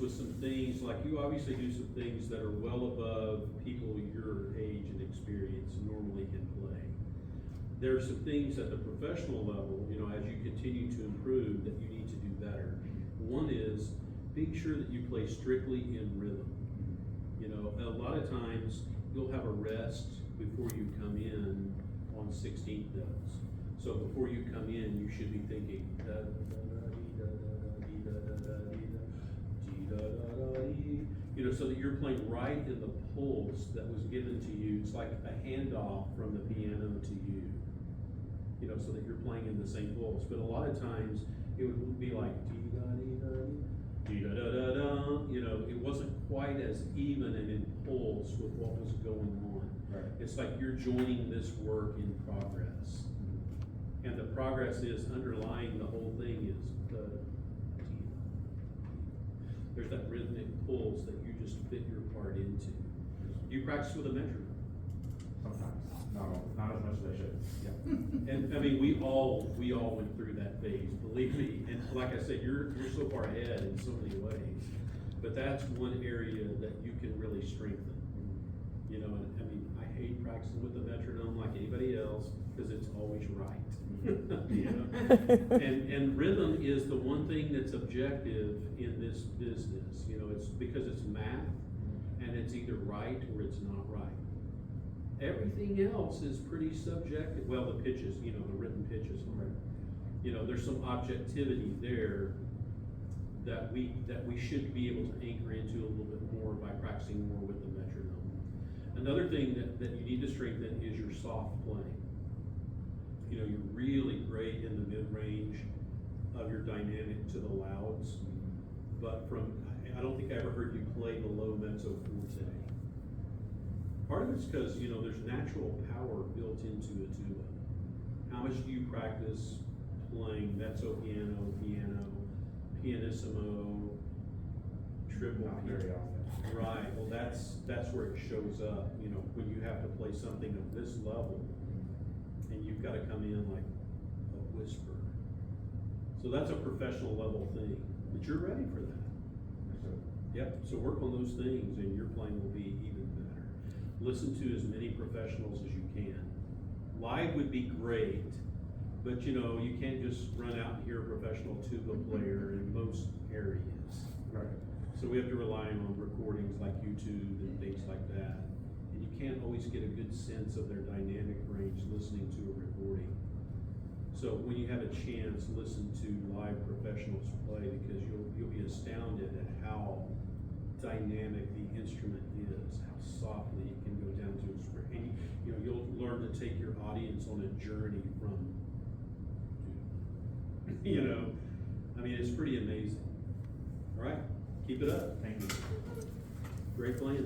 With some things, like you obviously do some things that are well above people your age and experience normally can play. There are some things at the professional level, as you continue to improve, that you need to do better. One is being sure that you play strictly in rhythm. A lot of times you'll have a rest before you come in on 16th notes. So before you come in, you should be thinking da, da, da, da, da, da, da, da, da, da, so that you're playing right in the pulse that was given to you. It's like a handoff from the piano to you, so that you're playing in the same pulse. But a lot of times it would be like it wasn't quite as even and in pulse with what was going on. Right. It's like you're joining this work in progress. And the progress is underlying the whole thing is the teeth. There's that rhythmic pulse that you just fit your part into. You practice with a metronome. Sometimes, not as much as I should. Yeah. And I mean, we all went through that phase, believe me. And like I said, you're so far ahead in so many ways. But that's one area that you can really strengthen. You know, and I mean, I hate practicing with the metronome like anybody else because it's always right. You know? And rhythm is the one thing that's objective in this business. You know, it's because it's math and it's either right or it's not right. Everything else is pretty subjective. Well, the pitches, you know, the written pitches, you know, there's some objectivity there that we should be able to anchor into a little bit more by practicing more with the metronome. Another thing that you need to strengthen is your soft playing. You know, you're really great in the mid-range of your dynamic to the louds, but I don't think I ever heard you play the low mezzo forte. Part of it's because, you know, there's natural power built into a tuba. How much do you practice playing mezzo piano, pianissimo, triple Not very often. Right, well that's where it shows up, you know, when you have to play something of this level and you've got to come in like a whisper. So that's a professional level thing, but you're ready for that. Yep, so work on those things and your playing will be even better. Listen to as many professionals as you can. Live would be great, but you know, you can't just run out and hear a professional tuba player in most areas. Right. So we have to rely on recordings like YouTube and things like that. And you can't always get a good sense of their dynamic range listening to a recording. So when you have a chance, listen to live professionals play because you'll be astounded at how dynamic the instrument is, how softly it can go down to a spring. And you know, you'll learn to take your audience on a journey from, you know, I mean, it's pretty amazing. All right, keep it up. Thank you. Great playing.